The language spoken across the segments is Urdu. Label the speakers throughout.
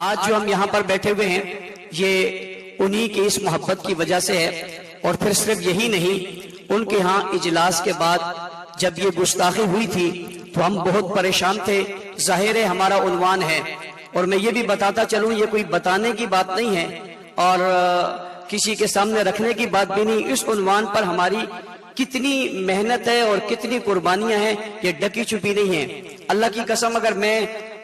Speaker 1: آج جو ہم یہاں پر بیٹھے ہوئے ہیں یہ انہی کی اس محبت کی وجہ سے ہے، اور پھر صرف یہی نہیں، ان کے ہاں اجلاس کے بعد جب یہ گستاخی ہوئی تھی تو ہم بہت پریشان تھے۔ ظاہر ہے ہمارا عنوان ہے، اور میں یہ بھی بتاتا چلوں یہ کوئی بتانے کی بات نہیں ہے اور کسی کے سامنے رکھنے کی بات بھی نہیں۔ اس عنوان پر ہماری کتنی محنت ہے اور کتنی قربانیاں ہیں، یہ ڈکی چھپی نہیں ہیں۔ اللہ کی قسم اگر میں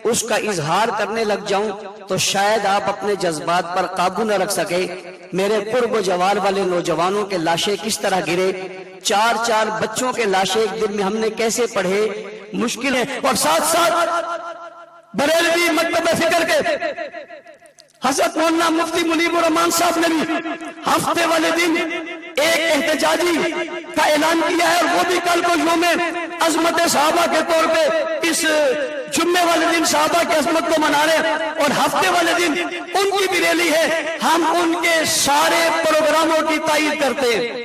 Speaker 1: اس کا اظہار کرنے لگ جاؤں تو شاید آپ اپنے جذبات پر قابو نہ رکھ سکے۔ میرے قرب و جوار والے نوجوانوں کے لاشیں کس طرح گرے، چار بچوں کے لاشیں ایک دن میں ہم نے کیسے پڑھے، مشکل ہے۔ اور ساتھ ساتھ بریلوی مکتب فکر کے حضرت مولانا مفتی منیب الرحمان صاحب نے بھی ہفتے والے دن ایک احتجاجی کا اعلان کیا ہے، اور وہ بھی کل کو یوم عظمت صحابہ کے طور پہ اس جمعے والے دن صحابہ کی عظمت کو منا رہے ہیں، اور ہفتے والے دن ان کی بھی ریلی ہے۔ ہم ان کے سارے پروگراموں کی تائید کرتے ہیں۔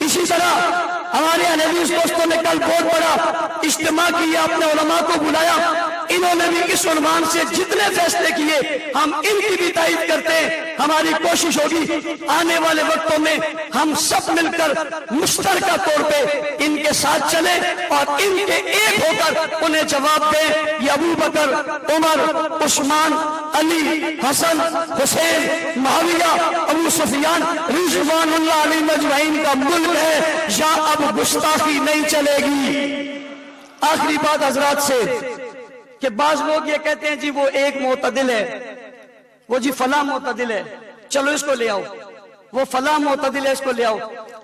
Speaker 1: اسی طرح ہمارے انیس دوستوں نے کل بہت بڑا اجتماع کیا، اپنے علماء کو بلایا، انہوں نے بھی اس عنوان سے جتنے فیصلے کیے ہم ان کی بھی تائید کرتے ہیں۔ ہماری کوشش ہوگی آنے والے وقتوں میں ہم سب مل کر مشترکہ طور پہ ان کے ساتھ چلیں اور ان کے ایک ہو کر انہیں جواب دیں۔ یہ ابو بکر، عمر، عثمان، علی، حسن، حسین، معاویہ، ابو سفیان رضوان اللہ علیہ اجمعین کا ملک ہے، یا اب گستاخی نہیں چلے گی۔ آخری بات حضرات سے کہ بعض لوگ یہ کہتے ہیں جی وہ ایک معتدل ہے، وہ جی فلاں معتدل ہے، چلو اس کو لے آؤ، وہ فلاں معتدل ہے اس کو لے آؤ۔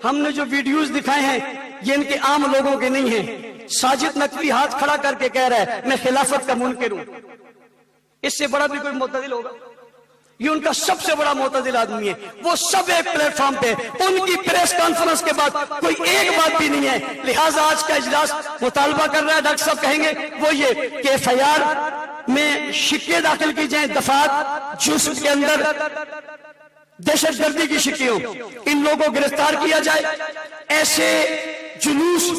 Speaker 1: ہم نے جو ویڈیوز دکھائے ہیں یہ ان کے عام لوگوں کے نہیں ہیں۔ ساجد نقوی ہاتھ کھڑا کر کے کہہ رہا ہے میں خلافت کا منکر ہوں، اس سے بڑا بھی کوئی معتدل ہوگا؟ یہ ان کا سب سے بڑا معتدل آدمی ہے، وہ سب ایک پلیٹ فارم پہ، ان کی پریس کانفرنس کے بعد کوئی ایک بات بھی نہیں ہے۔ لہٰذا آج کا اجلاس مطالبہ کر رہا ہے، ڈاکٹر صاحب کہیں گے وہ یہ کہ ایف آئی آر میں شکے داخل کی جائیں، دفعات جس کے اندر دہشت گردی کی شکیں ہوں، ان لوگوں کو گرفتار کیا جائے۔ ایسے جلوس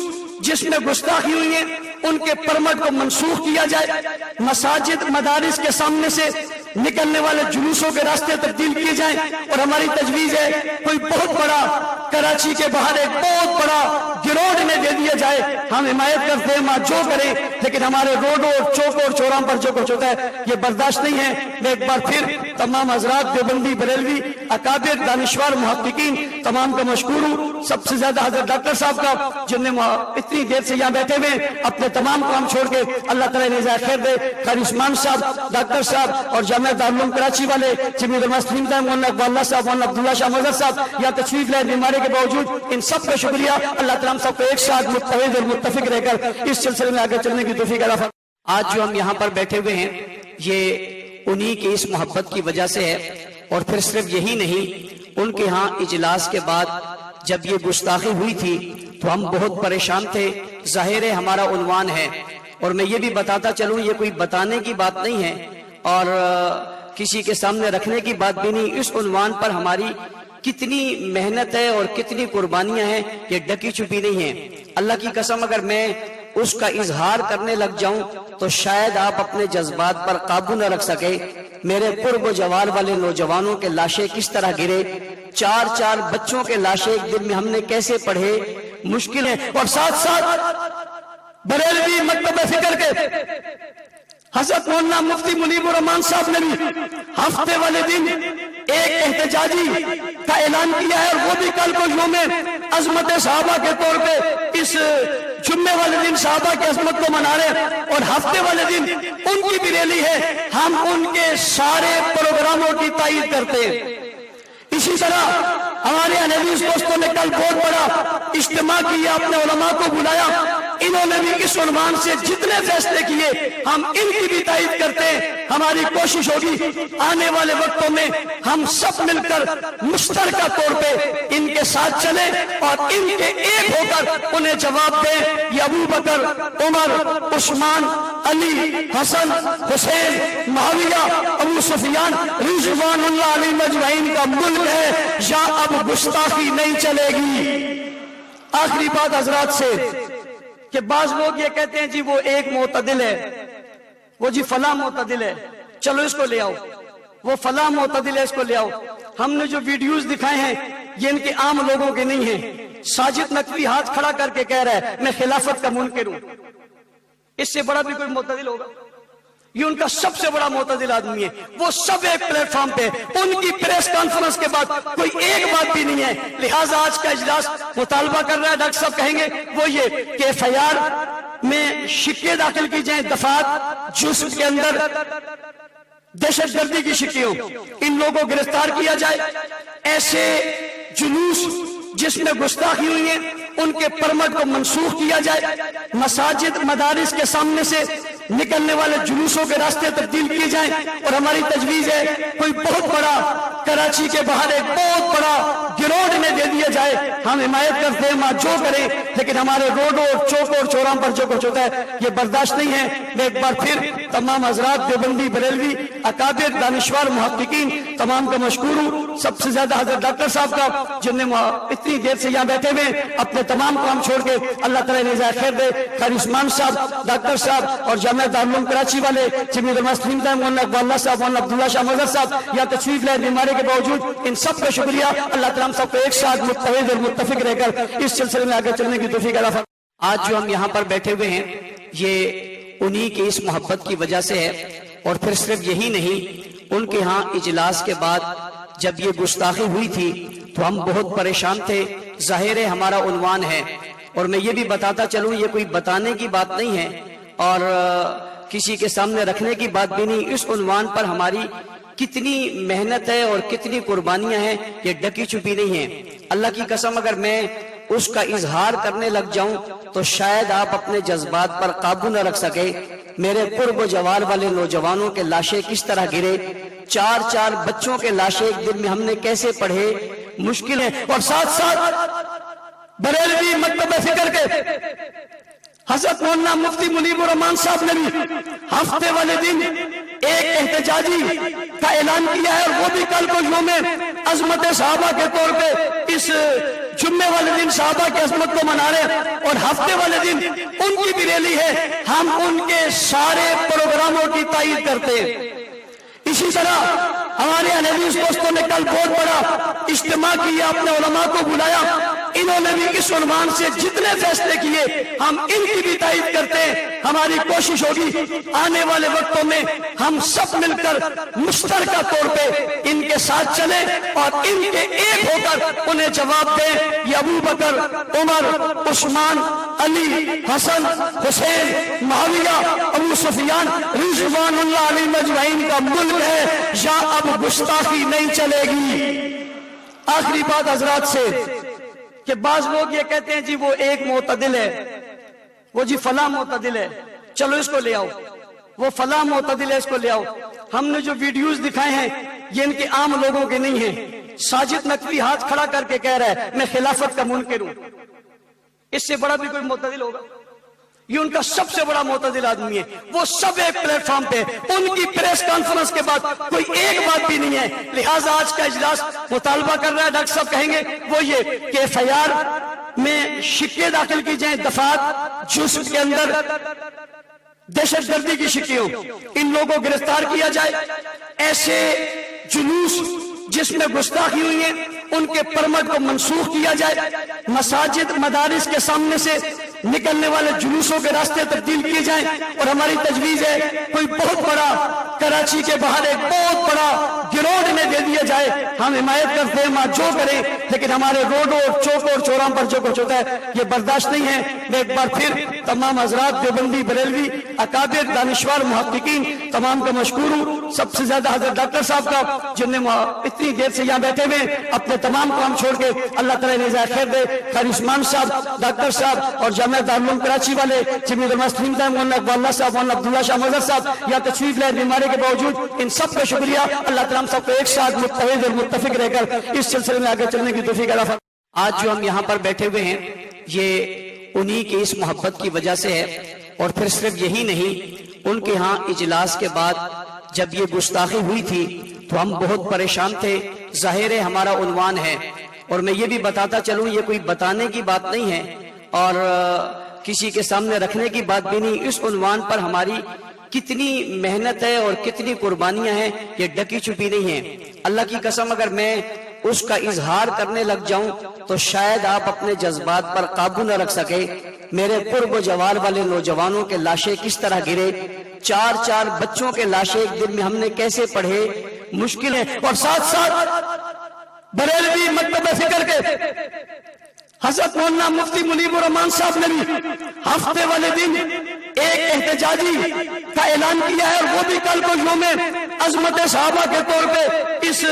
Speaker 1: جس میں گستاخی ہوئی ہے ان کے پرمٹ کو منسوخ کیا جائے۔ مساجد مدارس کے سامنے سے نکلنے والے جلوسوں کے راستے تبدیل کیے جائیں، اور ہماری تجویز ہے کوئی بہت بڑا کراچی کے باہر ایک بہت بڑا گروہ میں دے دیا جائے۔ ہم حمایت کرتے ہیں جو کریں، لیکن ہمارے روڈوں اور چوکوں اور چوراہوں پر جو کچھ ہوتا ہے یہ برداشت نہیں ہے۔ میں ایک بار پھر تمام حضرات دیوبندی، بریلوی، اکابر، دانشور، محققین تمام کا مشکور ہوں۔ سب سے زیادہ حضرت ڈاکٹر صاحب کا جن نے اتنی دیر سے یہاں بیٹھے ہوئے اپنے تمام کام چھوڑ کے، اللہ تعالیٰ نے جزائے خیر دے۔ قاری عثمان صاحب، ڈاکٹر صاحب اور جامعہ دارالعلوم کراچی والے جمیع علماء سلیم صاحب، مولانا اقبال اللہ صاحب، مولانا عبداللہ شاہ مظہر صاحب، یا تشریف لائے بیماری کے باوجود، ان سب کا شکریہ۔ اللہ تعالیٰ ہم سب کو ایک ساتھ متحد اور متفق رہ کر اس سلسلے میں آگے چلنے کی توفیق عطا فرمائے۔ آج جو ہم یہاں پر بیٹھے ہوئے ہیں یہ انہی کی اس محبت کی وجہ سے ہے، اور پھر صرف یہی نہیں، ان کے ہاں اجلاس کے بعد جب یہ گستاخی ہوئی تھی تو ہم بہت پریشان تھے۔ ظاہر ہے ہمارا عنوان ہے، اور میں یہ بھی بتاتا چلوں یہ کوئی بتانے کی بات نہیں ہے اور کسی کے سامنے رکھنے کی بات بھی نہیں۔ اس عنوان پر ہماری کتنی محنت ہے اور کتنی قربانیاں ہیں، یہ ڈکی چھپی نہیں ہیں۔ اللہ کی قسم اگر میں اس کا اظہار کرنے لگ جاؤں تو شاید آپ اپنے جذبات پر قابو نہ رکھ سکے۔ میرے قرب و جوار والے نوجوانوں کے لاشیں کس طرح گرے، چار بچوں کے لاشیں ایک دن میں ہم نے کیسے پڑھے، مشکل ہے۔ اور ساتھ ساتھ بریلوی مکتب فکر کے حضرت مولانا مفتی منیب الرحمان صاحب نے بھی ہفتے والے دن ایک احتجاجی کا اعلان کیا ہے، اور وہ بھی کل کو یوم عظمت صحابہ کے طور پہ اس جمعے والے دن صحابہ کی عظمت کو منا رہے ہیں، اور ہفتے والے دن ان کی بھی ریلی ہے۔ ہم ان کے سارے پروگراموں کی تائید کرتے ہیں۔ اسی طرح ہمارے انیس دوستوں نے کل بہت بڑا اجتماع کیا، اپنے علماء کو بلایا، انہوں نے بھی اس عنوان سے جتنے فیصلے کیے ہم ان کی بھی تائید کرتے ہیں۔ ہماری کوشش ہوگی آنے والے وقتوں میں ہم سب مل کر مشترکہ طور پہ ان کے ساتھ چلیں اور ان کے ایک ہو کر انہیں جواب دیں۔ یہ ابو بکر، عمر، عثمان، علی، حسن، حسین، معاویہ، ابو سفیان رضوان اللہ علیہ اجمعین کا ملک ہے، یا اب گستاخی نہیں چلے گی۔ آخری بات حضرات سے کہ بعض لوگ یہ کہتے ہیں جی وہ ایک معتدل ہے، وہ جی فلاں معتدل ہے، چلو اس کو لے آؤ،
Speaker 2: وہ فلاں معتدل ہے، اس کو لے آؤ۔ ہم نے جو ویڈیوز دکھائے ہیں یہ ان کے عام لوگوں کے نہیں ہیں۔ ساجد نقوی ہاتھ کھڑا کر کے کہہ رہا ہے میں خلافت کا منکر ہوں، اس سے بڑا بھی کوئی معتدل ہوگا؟ یہ ان کا سب سے بڑا معتدل آدمی ہے، وہ سب ایک پلیٹ فارم پہ، ان کی پریس کانفرنس کے بعد کوئی ایک بات بھی نہیں ہے۔ لہٰذا آج کا اجلاس مطالبہ کر رہا ہے، ڈاکٹر صاحب کہیں گے وہ یہ کہ FIR میں شکے داخل کی جائیں، دفعات جس کے اندر دہشت گردی کی شکیں ہوں، ان لوگوں کو گرفتار کیا جائے، ایسے جلوس جس میں گستاخی ہوئی ہے ان کے پرمٹ کو منسوخ کیا جائے، مساجد مدارس کے سامنے سے نکلنے والے جلوسوں کے راستے تبدیل کیے جائیں، اور ہماری تجویز ہے کوئی بہت بڑا کراچی کے باہر ایک بہت بڑا گروہ انہیں دے دیا جائے۔ ہم حمایت کرتے ہیں، وہاں جو کریں، لیکن ہمارے روڈوں اور چوکوں اور چوراہوں پر جو کچھ ہوتا ہے یہ برداشت نہیں ہے۔ میں ایک بار پھر تمام حضرات دیوبندی بریلوی اکابر دانشور محققین تمام کا مشکور ہوں، سب سے زیادہ حضرت ڈاکٹر صاحب کا جن نے اتنی دیر سے یہاں بیٹھے ہوئے اپنے تمام کام چھوڑ کے، اللہ تعالیٰ نے جزائے خیر دے۔ خیر عثمان صاحب، ڈاکٹر صاحب اور جامعہ دارالعلوم کراچی والے جمعیت المسلمین مولانا اقبال صاحب، مولانا عبداللہ شاہ مظہر صاحب یا تشریف لائے بیماری کے باوجود، ان سب کا شکریہ۔ اللہ تعالیٰ ہم سب کو ایک ساتھ متحد اور متفق رہ کر اس سلسلے میں آگے چلنے کی توفیق عطا فرمائے۔
Speaker 1: آج جو ہم یہاں پر بیٹھے ہوئے ہیں یہ انہی کی اس محبت کی وجہ سے ہے، اور پھر صرف یہی نہیں، ان کے ہاں اجلاس کے بعد جب یہ گستاخی ہوئی تھی تو ہم بہت پریشان تھے۔ ظاہر ہے ہمارا عنوان ہے، اور میں یہ بھی بتاتا چلوں یہ کوئی بتانے کی بات نہیں ہے اور کسی کے سامنے رکھنے کی بات بھی نہیں۔ اس عنوان پر ہماری کتنی محنت ہے اور کتنی قربانیاں ہیں، یہ ڈکی چھپی نہیں ہیں۔ اللہ کی قسم اگر میں اس کا اظہار کرنے لگ جاؤں تو شاید آپ اپنے جذبات پر قابو نہ رکھ سکے۔ میرے قرب و جوار والے نوجوانوں کے لاشیں کس طرح گرے، 4 بچوں کے لاشیں ایک دن میں ہم نے کیسے پڑھے، مشکل ہے۔ اور ساتھ ساتھ بریلوی مکتب فکر کے حضرت مولانا مفتی منیب الرحمان صاحب نے بھی ہفتے والے دن ایک احتجاجی کا اعلان کیا ہے، اور وہ بھی کل کو یوم عظمت صحابہ کے طور پہ اس جمعے والے دن صحابہ کی عظمت کو منا رہے ہیں، اور ہفتے والے دن ان کی بھی ریلی ہے۔ ہم ان کے سارے پروگراموں کی تائید کرتے ہیں۔ اسی طرح ہمارے حدیث دوستوں نے کل بہت بڑا اجتماع کیا، اپنے علماء کو بلایا، انہوں نے بھی اس عنوان سے جتنے فیصلے کیے ہم ان کی بھی تائید کرتے ہیں۔ ہماری کوشش ہوگی آنے والے وقتوں میں ہم سب مل کر مشترکہ طور پہ ان کے ساتھ چلیں اور ان کے ایک ہو کر انہیں جواب دیں۔ یہ ابو بکر، عمر، عثمان، علی، حسن، حسین، معاویہ، ابو سفیان رضوان اللہ علیہم اجمعین کا ملک ہے، یا اب گستاخی نہیں چلے گی۔ آخری بات حضرات سے کہ بعض لوگ یہ کہتے ہیں جی وہ ایک معتدل ہے، وہ جی فلاں معتدل ہے، چلو اس کو لے آؤ، وہ فلاں معتدل ہے، اس کو لے آؤ۔ ہم نے جو ویڈیوز دکھائے ہیں یہ ان کے عام لوگوں کے نہیں ہیں۔ ساجد نقوی ہاتھ کھڑا کر کے کہہ رہا ہے میں خلافت کا منکر ہوں، اس سے بڑا بھی کوئی معتدل ہوگا؟ یہ ان کا سب سے بڑا معتدل آدمی ہے، وہ سب ایک پلیٹ فارم پہ، ان کی پریس کانفرنس کے بعد کوئی ایک بات بھی نہیں ہے۔ لہٰذا آج کا اجلاس مطالبہ کر رہا ہے، ڈاکٹر صاحب کہیں گے وہ یہ کہ FIR میں شکے داخل کی جائیں، دفعات جس کے اندر دہشت گردی کی شکیں ہوں، ان لوگوں کو گرفتار کیا جائے، ایسے جلوس جس میں گستاخی ہوئی ہے ان کے پرمٹ کو منسوخ کیا جائے، مساجد مدارس کے سامنے سے نکلنے والے جلوسوں کے راستے تبدیل کیے جائیں، اور ہماری تجویز ہے کوئی بہت بڑا کراچی کے باہر ایک بہت بڑا گروہ انہیں دے دیا جائے۔ ہم حمایت کرتے ہیں، وہاں جو کریں، لیکن ہمارے روڈوں اور چوکوں اور چوراہوں پر جو کچھ ہوتا ہے یہ برداشت نہیں ہے۔ میں ایک بار پھر تمام حضرات دیوبندی بریلوی اکابر دانشور محققین تمام کا مشکور ہوں، سب سے زیادہ حضرت ڈاکٹر صاحب کا جن نے اتنی دیر سے یہاں بیٹھے ہوئے اپنے تمام کام چھوڑ کے، اللہ تعالیٰ نے جزائے خیر دے۔ خیر عثمان صاحب، ڈاکٹر صاحب اور جامعہ دارالعلوم کراچی والے جمعیت المسلمین مولانا اقبال صاحب، مولانا عبداللہ شاہ مظہر صاحب یا تشریف لائے بیماری کے باوجود، ان سب کا شکریہ۔ اللہ تعالیٰ ہم سب کو ایک ساتھ متحد اور متفق رہ کر اس سلسلے میں آگے چلنے کی توفیق عطا فرمائے۔ آج جو ہم یہاں پر بیٹھے ہوئے ہیں یہ انہی کی اس محبت کی وجہ سے ہے، اور پھر صرف یہی نہیں، ان کے ہاں اجلاس کے بعد جب یہ گستاخی ہوئی تھی تو ہم بہت پریشان تھے۔ ظاہر ہے ہمارا عنوان ہے، اور میں یہ بھی بتاتا چلوں یہ کوئی بتانے کی بات نہیں ہے اور کسی کے سامنے رکھنے کی بات بھی نہیں۔ اس عنوان پر ہماری کتنی محنت ہے اور کتنی قربانیاں ہیں، یہ ڈکی چھپی نہیں ہیں۔ اللہ کی قسم اگر میں اس کا اظہار کرنے لگ جاؤں تو شاید آپ اپنے جذبات پر قابو نہ رکھ سکے۔ میرے قرب و جوار والے نوجوانوں کے لاشیں کس طرح گرے، 4 بچوں کے لاشیں ایک دن میں ہم نے کیسے پڑھے، مشکل ہے۔ اور ساتھ ساتھ بریلوی مکتب فکر کے حضرت مولانا مفتی منیب الرحمان صاحب نے بھی ہفتے والے دن ایک احتجاجی کا اعلان کیا ہے، اور وہ بھی کل کو یوم عظمت صحابہ کے طور پہ اس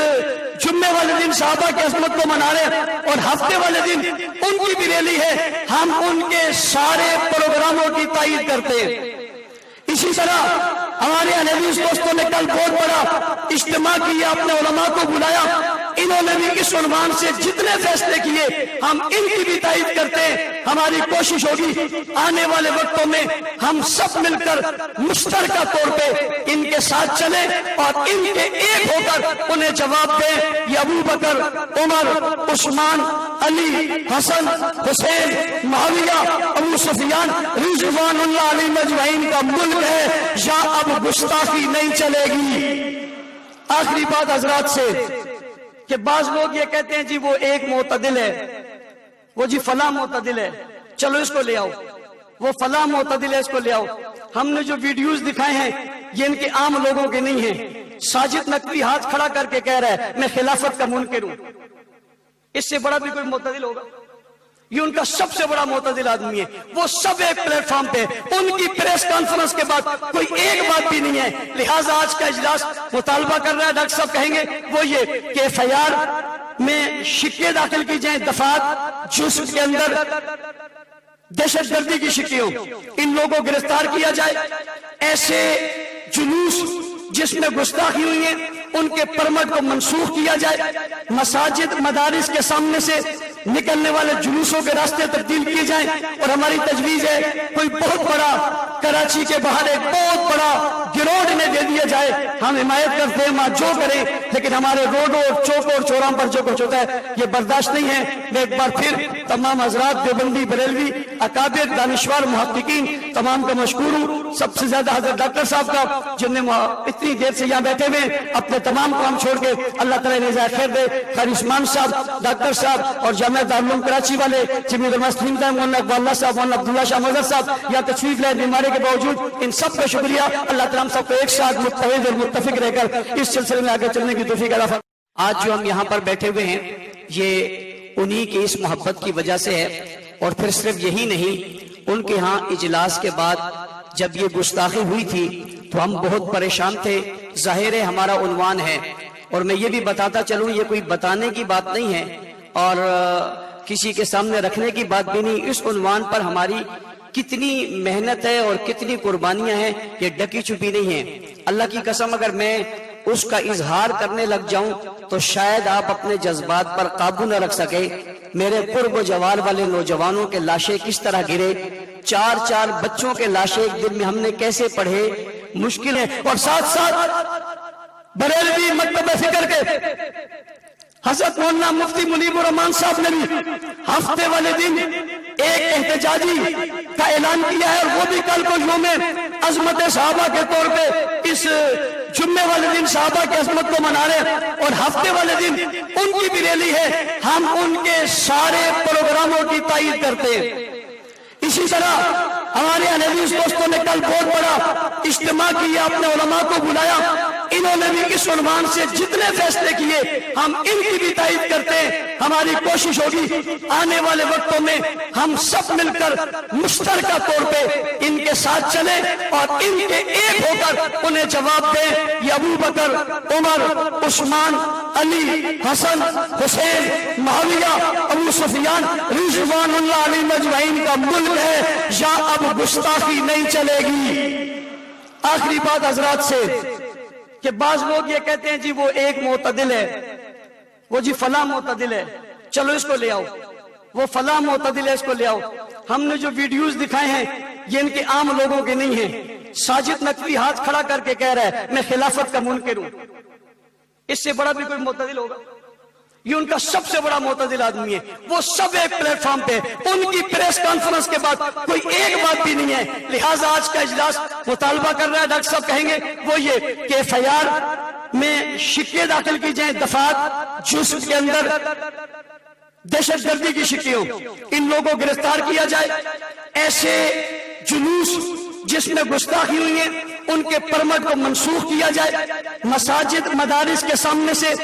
Speaker 1: جمعے والے دن صحابہ کی عظمت کو منا رہے ہیں، اور ہفتے والے دن ان کی بھی ریلی ہے۔ ہم ان کے سارے پروگراموں کی تائید کرتے ہیں۔ اسی طرح ہمارے حدیث دوستوں نے کل بہت بڑا اجتماع کیا، اپنے علماء کو بلایا، انہوں نے بھی اس عنوان سے جتنے فیصلے کیے ہم ان کی بھی تائید کرتے ہیں۔ ہماری کوشش ہوگی آنے والے وقتوں میں ہم سب مل کر مشترکہ طور پہ ان کے ساتھ چلیں اور ان کے ایک ہو کر انہیں جواب دیں۔ یہ ابو بکر، عمر، عثمان، علی، حسن، حسین، معاویہ، ابو سفیان رضوان اللہ علیہ مجمعین کا ملک ہے، یہاں اب گستاخی نہیں چلے گی۔ آخری بات حضرات سے کہ بعض لوگ یہ کہتے ہیں جی وہ ایک معتدل ہے، وہ جی فلاں معتدل ہے، چلو اس کو لے آؤ، وہ فلاں معتدل ہے، اس کو لے آؤ۔ ہم نے جو ویڈیوز دکھائے ہیں یہ ان کے عام لوگوں کے نہیں ہیں۔ ساجد نقوی ہاتھ کھڑا کر کے کہہ رہا ہے میں خلافت کا منکر ہوں، اس سے بڑا بھی کوئی معتدل ہوگا؟ یہ ان کا سب سے بڑا معتدل آدمی ہے، وہ سب ایک پلیٹ فارم پہ، ان کی پریس کانفرنس کے بعد کوئی ایک بات بھی نہیں ہے۔ لہٰذا آج کا اجلاس مطالبہ کر رہا ہے، ڈاکٹر صاحب کہیں گے وہ یہ کہ FIR میں شکے داخل کی جائیں، دفعات جس کے اندر دہشت گردی کی شکیں ہوں، ان لوگوں کو گرفتار کیا جائے، ایسے جلوس جس میں گستاخی ہوئی ہے ان کے پرمٹ کو منسوخ کیا جائے، مساجد مدارس کے سامنے سے نکلنے والے جلوسوں کے راستے تبدیل کیے جائیں، اور ہماری تجویز ہے کوئی بہت بڑا کراچی کے باہر ایک بہت بڑا گروہ انہیں دے دیا جائے۔ ہم حمایت کرتے ہیں، جو کریں، لیکن ہمارے روڈوں اور چوکوں اور چوراہوں پر جو کچھ ہوتا ہے یہ برداشت نہیں ہے۔ میں ایک بار پھر تمام حضرات دیوبندی، بریلوی، اکابر، دانشور، محققین تمام کا مشکور ہوں، سب سے زیادہ حضرت ڈاکٹر صاحب کا جنہیں اتنی دیر سے یہاں بیٹھے ہوئے اپنے تمام کام چھوڑ کے اللہ تعالیٰ نے جزائے خیر دے۔ خیر عثمان صاحب، ڈاکٹر صاحب اور جامعہ دارالعلوم کراچی والے جمیع علماء سلیم صاحب، مولانا اقبال صاحب، مولانا عبداللہ شاہ مظہر صاحب یا تشریف لائے بیماری کے باوجود، ان سب کا شکریہ۔ اللہ تعالیٰ ہم سب کو ایک ساتھ متحد اور متفق رہ کر اس سلسلے میں آگے چلنے کی توفیق عطا فرمائے۔ آج جو ہم یہاں پر بیٹھے ہوئے ہیں یہ انہی کی اس محبت کی وجہ سے ہے، اور پھر صرف یہی نہیں، ان کے ہاں اجلاس کے بعد جب یہ گستاخی ہوئی تھی تو ہم بہت پریشان تھے۔ ظاہر ہے ہمارا عنوان ہے، اور میں یہ بھی بتاتا چلوں یہ کوئی بتانے کی بات نہیں ہے اور کسی کے سامنے رکھنے کی بات بھی نہیں۔ اس عنوان پر ہماری کتنی محنت ہے اور کتنی قربانیاں ہیں، یہ ڈکی چھپی نہیں ہیں۔ اللہ کی قسم اگر میں اس کا اظہار کرنے لگ جاؤں تو شاید آپ اپنے جذبات پر قابو نہ رکھ سکے۔ میرے قرب و جوار والے نوجوانوں کے لاشیں کس طرح گرے، 4 بچوں کے لاشیں ایک دن میں ہم نے کیسے پڑھے، مشکل ہے۔ اور ساتھ ساتھ بریلوی مکتب فکر کے حضرت مولانا مفتی منیب الرحمان صاحب نے بھی ہفتے والے دن ایک احتجاجی کا اعلان کیا ہے، اور وہ بھی کل کو یوم عظمت صحابہ کے طور پہ اس جمعے والے دن صحابہ کی عظمت کو منا رہے ہیں، اور ہفتے والے دن ان کی بھی ریلی ہے۔ ہم ان کے سارے پروگراموں کی تائید کرتے ہیں۔ اسی طرح ہمارے حدیث دوستوں نے کل بہت بڑا اجتماع کیا، اپنے علماء کو بلایا، انہوں نے بھی اس عنوان سے جتنے فیصلے کیے ہم ان کی بھی تائید کرتے ہیں۔ ہماری کوشش ہوگی آنے والے وقتوں میں ہم سب مل کر مشترکہ طور پہ ان کے ساتھ چلیں اور ان کے ایک ہو کر انہیں جواب دیں۔ یہ ابو بکر، عمر، عثمان، علی، حسن، حسین، معاویہ، ابو سفیان رضوان اللہ علیہ مجمعین کا ملک ہے، یہاں اب گستاخی نہیں چلے گی۔ آخری بات حضرات سے کہ بعض لوگ یہ کہتے ہیں جی وہ ایک معتدل ہے، وہ جی فلاں معتدل ہے، چلو اس کو لے آؤ، وہ فلاں معتدل ہے، اس کو لے آؤ۔ ہم نے جو ویڈیوز دکھائے ہیں یہ ان کے عام لوگوں کے نہیں ہیں۔ ساجد نقوی ہاتھ کھڑا کر کے کہہ رہا ہے میں خلافت کا منکر ہوں، اس سے بڑا بھی کوئی معتدل ہوگا؟
Speaker 2: یہ ان کا سب سے بڑا معتدل آدمی ہے، وہ سب ایک پلیٹ فارم پہ، ان کی پریس کانفرنس کے بعد کوئی ایک بات بھی نہیں ہے۔ لہٰذا آج کا اجلاس مطالبہ کر رہا ہے، ڈاکٹر صاحب کہیں گے وہ یہ کہ ایف آئی آر میں شکے داخل کی جائیں، دفعات جس کے اندر دہشت گردی کی شکیں ہوں، ان لوگوں کو گرفتار کیا جائے، ایسے جلوس جس میں گستاخی ہوئی ہے ان کے پرمٹ کو منسوخ کیا جائے، مساجد مدارس کے سامنے سے